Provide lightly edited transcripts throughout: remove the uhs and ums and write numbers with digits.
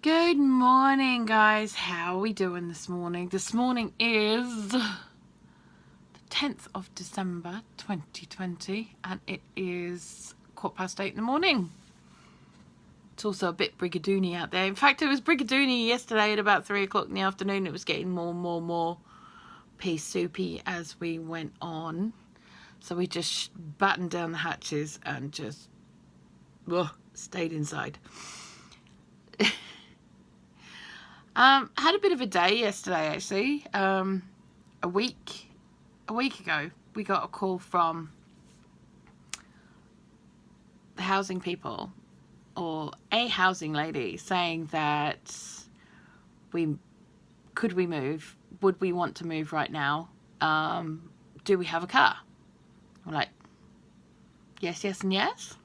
Good morning, guys. How are we doing this morning? This morning is the 10th of December 2020 and it is 8:15 in the morning. It's also a bit brigadoony out there. In fact, it was brigadoony yesterday at about 3 o'clock in the afternoon. It was getting more pea soupy as we went on. So we just battened down the hatches and just stayed inside. Had a bit of a day yesterday, actually. A week ago, we got a call from the housing people, or a housing lady, saying that could we move? Would we want to move right now? Do we have a car? I'm like, yes, and yes.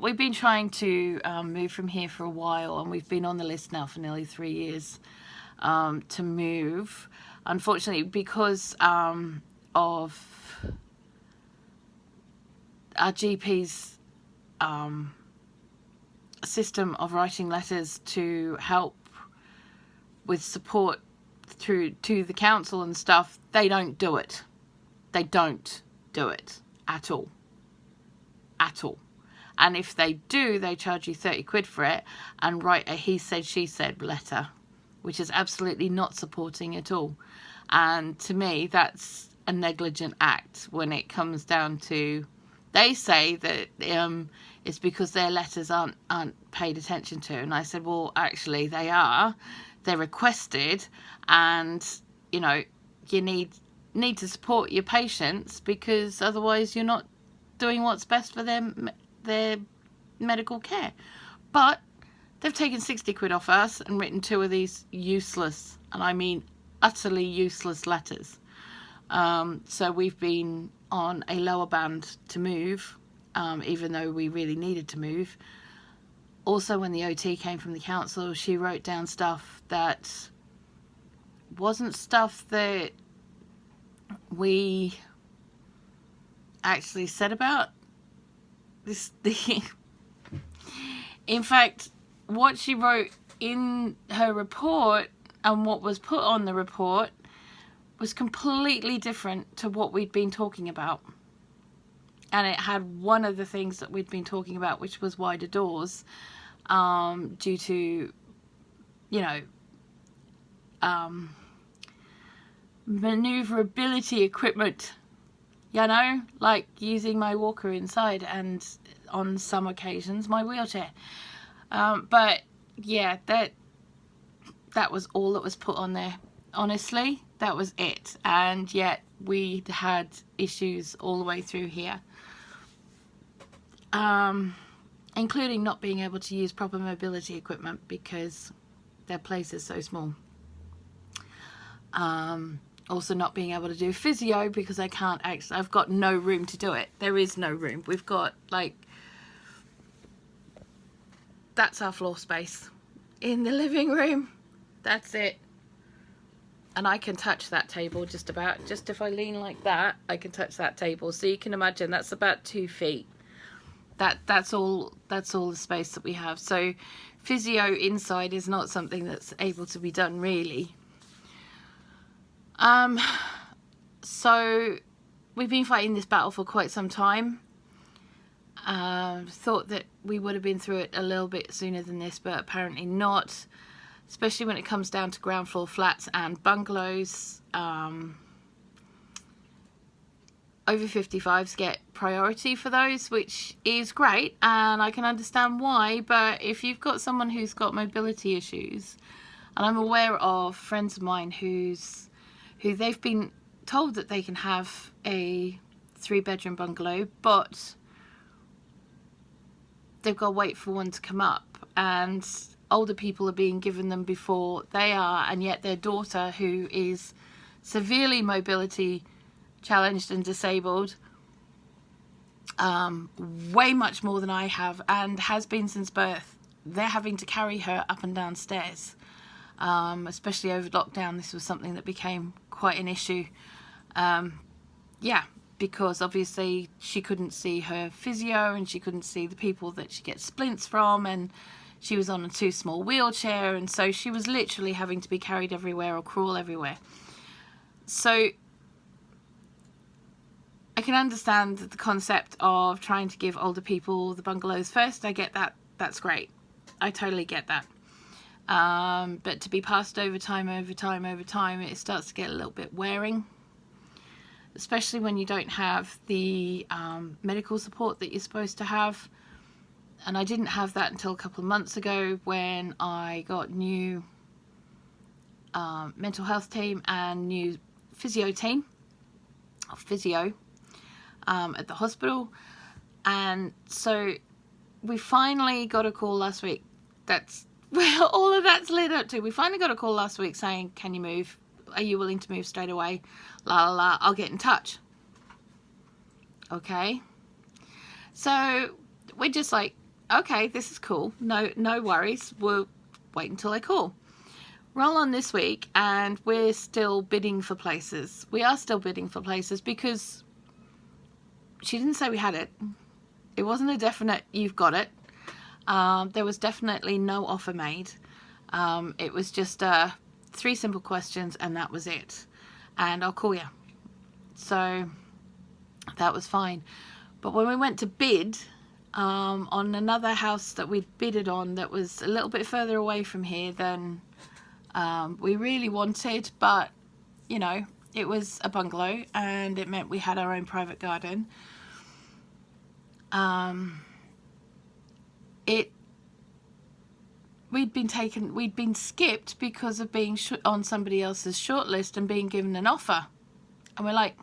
We've been trying to move from here for a while, and we've been on the list now for nearly 3 years to move. Unfortunately, because of our GP's system of writing letters to help with support through to the council and stuff, they don't do it. They don't do it at all. At all. And if they do, they charge you 30 quid for it and write a he said, she said letter, which is absolutely not supporting at all. And to me, that's a negligent act when it comes down to, they say that it's because their letters aren't paid attention to. And I said, well, actually they are. They're requested, and, you know, you need to support your patients, because otherwise you're not doing what's best for them, their medical care. But they've taken 60 quid off us and written 2 of these useless, and I mean utterly useless, letters. So we've been on a lower band to move, even though we really needed to move. Also, when the OT came from the council, she wrote down stuff that wasn't stuff that we actually said about this thing. In fact, what she wrote in her report and what was put on the report was completely different to what we'd been talking about. And it had one of the things that we'd been talking about, which was wider doors, due to, you know, maneuverability equipment. You know, like using my walker inside, and on some occasions my wheelchair. But yeah, that was all that was put on there. Honestly, that was it. And yet we had issues all the way through here, including not being able to use proper mobility equipment because their place is so small. Also not being able to do physio because I can't actually, I've got no room to do it. There is no room. We've got, like, that's our floor space in the living room. That's it. And I can touch that table just about. Just if I lean like that, I can touch that table. So you can imagine that's about 2 feet. That's all the space that we have. So physio inside is not something that's able to be done, really. So we've been fighting this battle for quite some time. Thought that we would have been through it a little bit sooner than this, but apparently not, especially when it comes down to ground floor flats and bungalows. Over 55s get priority for those, which is great, and I can understand why. But if you've got someone who's got mobility issues, and I'm aware of friends of mine who they've been told that they can have a 3-bedroom bungalow, but they've got to wait for one to come up, and older people are being given them before they are, and yet their daughter, who is severely mobility challenged and disabled, way much more than I have, and has been since birth, they're having to carry her up and down stairs. Especially over lockdown, this was something that became quite an issue. Yeah, because obviously she couldn't see her physio, and she couldn't see the people that she gets splints from, and She was on a too small wheelchair, and so she was literally having to be carried everywhere or crawl everywhere. So I can understand the concept of trying to give older people the bungalows first. I get that. That's great. I totally get that. But to be passed over time, it starts to get a little bit wearing, especially when you don't have the medical support that you're supposed to have. And I didn't have that until a couple of months ago when I got new mental health team and new physio team, or physio, at the hospital. And so we finally got a call last week. That's where all of that's led up to. We finally got a call last week saying, can you move? Are you willing to move straight away? La la la, I'll get in touch. Okay. So we're just like, okay, this is cool. No worries. We'll wait until I call. Roll on this week, and we're still bidding for places. We are still bidding for places because she didn't say we had it. It wasn't a definite, you've got it. There was definitely no offer made. It was just 3 simple questions, and that was it. And I'll call you. So that was fine. But when we went to bid on another house that we'd bidded on that was a little bit further away from here than we really wanted, but you know, it was a bungalow and it meant we had our own private garden. We'd been skipped because of being on somebody else's shortlist and being given an offer. And we're like,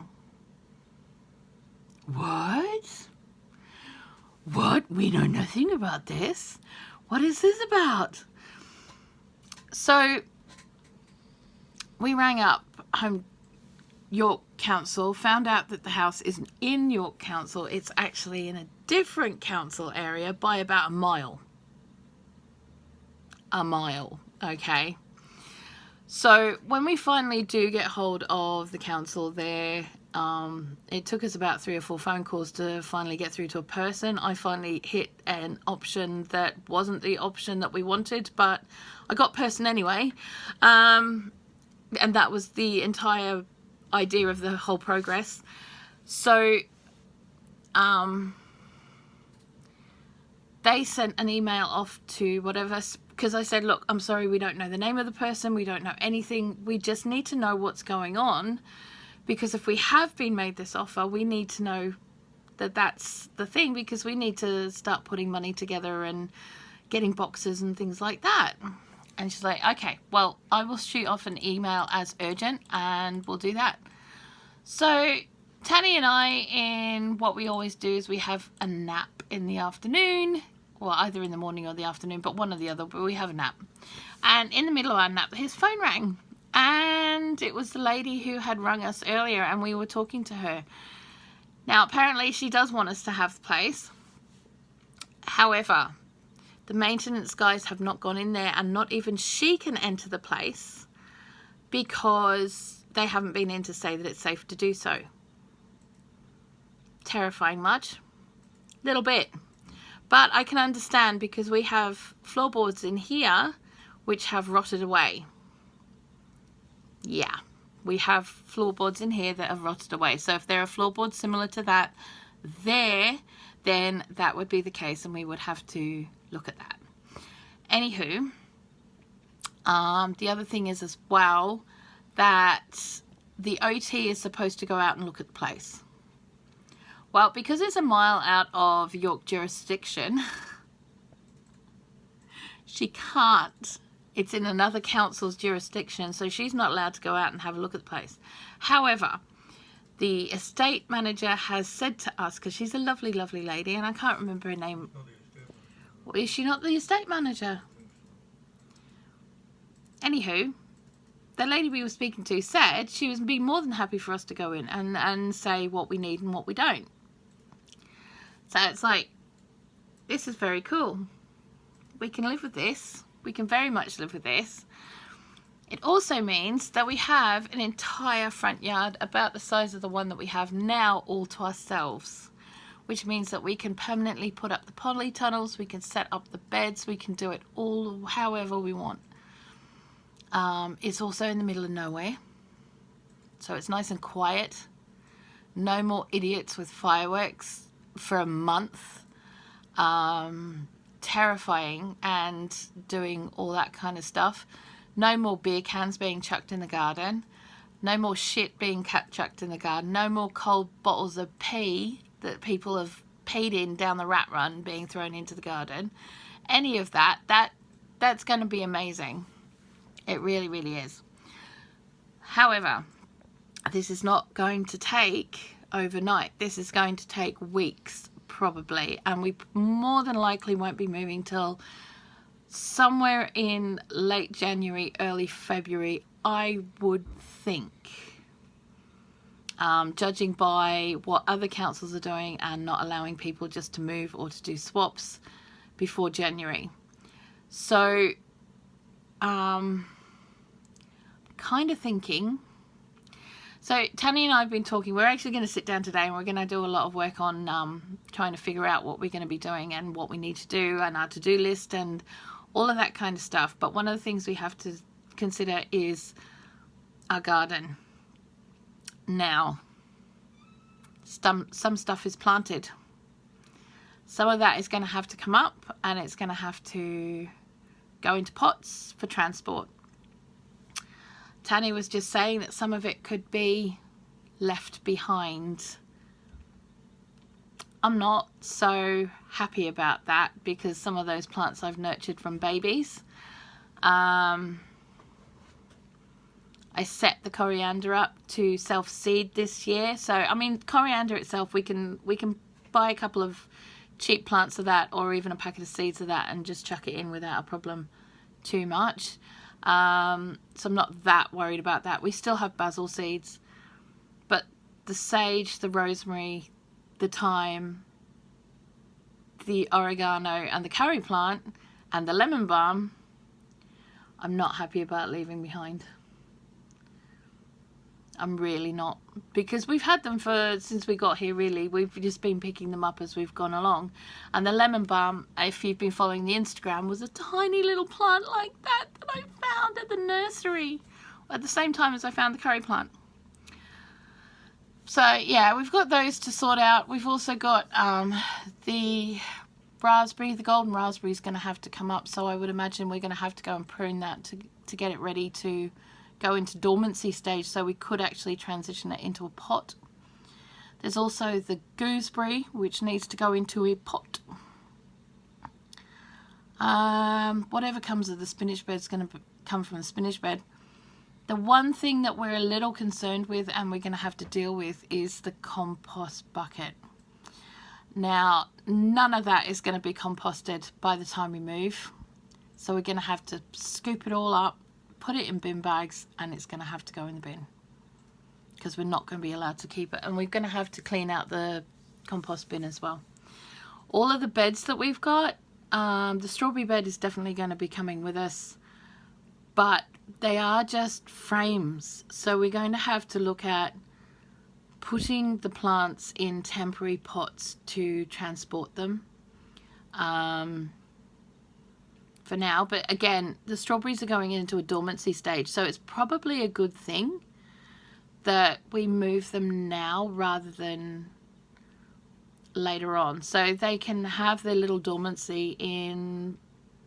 what? What? We know nothing about this. What is this about? So we rang up York Council, found out that the house isn't in York Council. It's actually in a different council area by about a mile. A mile, okay? So when we finally do get hold of the council there, it took us about 3 or 4 phone calls to finally get through to a person. I finally hit an option that wasn't the option that we wanted, but I got person anyway. And that was the entire idea of the whole progress. So they sent an email off to whatever, because I said, look, I'm sorry, we don't know the name of the person, we don't know anything, we just need to know what's going on, because if we have been made this offer, we need to know that that's the thing, because we need to start putting money together and getting boxes and things like that. And she's like, okay, well, I will shoot off an email as urgent and we'll do that. So Tanny and I, in what we always do is we have a nap in the afternoon, well, either in the morning or the afternoon, but one or the other, but we have a nap. And in the middle of our nap, his phone rang. And it was the lady who had rung us earlier, and we were talking to her. Now, apparently she does want us to have the place. However, the maintenance guys have not gone in there, and not even she can enter the place because they haven't been in to say that it's safe to do so. Terrifying much? Little bit. But I can understand, because we have floorboards in here which have rotted away. Yeah, we have floorboards in here that have rotted away. So if there are floorboards similar to that there, then that would be the case, and we would have to look at that. Anywho, the other thing is as well that the OT is supposed to go out and look at the place. Well, because it's a mile out of York jurisdiction, she can't. It's in another council's jurisdiction, so she's not allowed to go out and have a look at the place. However, the estate manager has said to us, because she's a lovely, lovely lady, and I can't remember her name. Well, is she not the estate manager? Anywho, the lady we were speaking to said she would be more than happy for us to go in and say what we need and what we don't. So it's like, this is very cool. We can live with this. We can very much live with this. It also means that we have an entire front yard about the size of the one that we have now all to ourselves, which means that we can permanently put up the polytunnels, we can set up the beds, we can do it all however we want. It's also in the middle of nowhere, so it's nice and quiet. No more idiots with fireworks for a month, terrifying and doing all that kind of stuff. No more beer cans being chucked in the garden. No more shit being chucked in the garden. No more cold bottles of pee that people have peed in down the rat run being thrown into the garden. Any of that, that's going to be amazing. It really, really is. However, this is not going to take overnight. This is going to take weeks probably, and we more than likely won't be moving till somewhere in late January, early February, I would think. Judging by what other councils are doing and not allowing people just to move or to do swaps before January. So kind of thinking, so Tanya and I have been talking. We're actually going to sit down today and we're going to do a lot of work on trying to figure out what we're going to be doing and what we need to do and our to-do list and all of that kind of stuff. But one of the things we have to consider is our garden. Now, some stuff is planted. Some of that is going to have to come up and it's going to have to go into pots for transport. Tanya was just saying that some of it could be left behind. I'm not so happy about that because some of those plants I've nurtured from babies. I set the coriander up to self-seed this year. So, I mean, coriander itself, we can buy a couple of cheap plants of that or even a packet of seeds of that and just chuck it in without a problem too much. So I'm not that worried about that. We still have basil seeds, but the sage, the rosemary, the thyme, the oregano and the curry plant and the lemon balm, I'm not happy about leaving behind. I'm really not, because we've had them since we got here, really. We've just been picking them up as we've gone along. And the lemon balm, if you've been following the Instagram, was a tiny little plant like that I found at the nursery at the same time as I found the curry plant. So yeah, we've got those to sort out. We've also got the raspberry, the golden raspberry is going to have to come up. So I would imagine we're going to have to go and prune that to get it ready to go into dormancy stage, so we could actually transition it into a pot. There's also the gooseberry, which needs to go into a pot. Whatever comes of the spinach bed is going to come from the spinach bed. The one thing that we're a little concerned with and we're going to have to deal with is the compost bucket. Now, none of that is going to be composted by the time we move, so we're going to have to scoop it all up, put it in bin bags, and it's going to have to go in the bin because we're not going to be allowed to keep it, and we're going to have to clean out the compost bin as well. All of the beds that we've got, the strawberry bed is definitely going to be coming with us, but they are just frames, so we're going to have to look at putting the plants in temporary pots to transport them for now. But again, the strawberries are going into a dormancy stage, so it's probably a good thing that we move them now rather than later on, so they can have their little dormancy in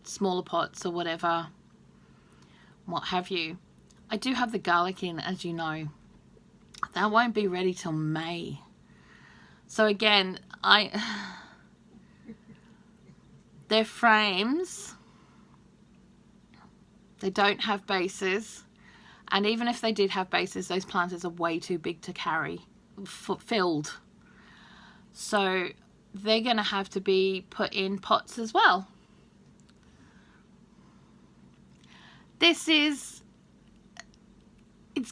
smaller pots or whatever, what have you. I do have the garlic in, as you know. That won't be ready till May. So again, they're frames. They don't have bases, and even if they did have bases, those planters are way too big to carry, filled. So they're going to have to be put in pots as well. It's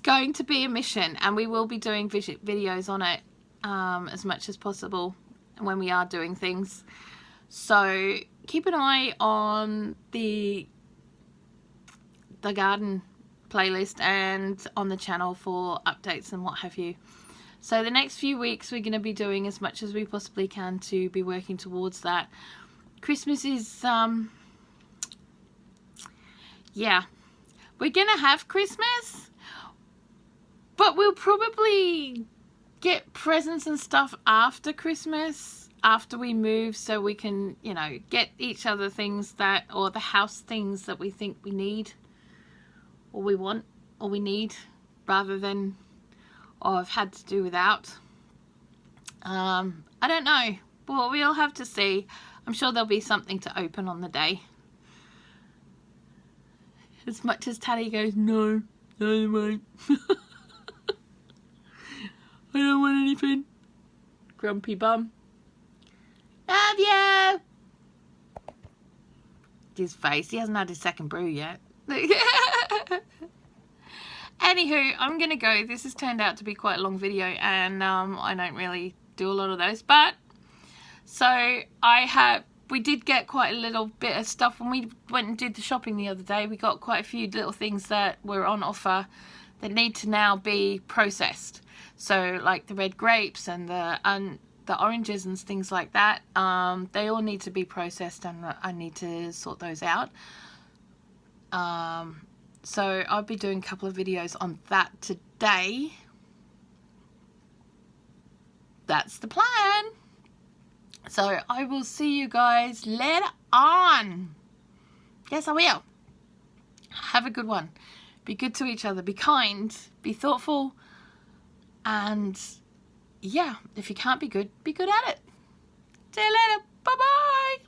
going to be a mission, and we will be doing videos on it as much as possible when we are doing things. So keep an eye on the garden playlist and on the channel for updates and what have you. So the next few weeks we're going to be doing as much as we possibly can to be working towards that. Christmas is, yeah, we're going to have Christmas, but we'll probably get presents and stuff after Christmas, after we move, so we can, you know, get each other things that, or the house things that we think we need, or we want, or we need, rather than, oh, I've had to do without. I don't know. Well, we'll have to see. I'm sure there'll be something to open on the day. As much as Taddy goes, no, I won't. I don't want anything. Grumpy bum. Love you. His face. He hasn't had his second brew yet. Anywho, I'm going to go. This has turned out to be quite a long video, and I don't really do a lot of those. But, so, we did get quite a little bit of stuff when we went and did the shopping the other day. We got quite a few little things that were on offer that need to now be processed. So, like the red grapes and the oranges and things like that, they all need to be processed, and I need to sort those out. So I'll be doing a couple of videos on that today. That's the plan. So I will see you guys later on. Yes, I will. Have a good one. Be good to each other. Be kind. Be thoughtful. And yeah, if you can't be good at it. See you later. Bye-bye.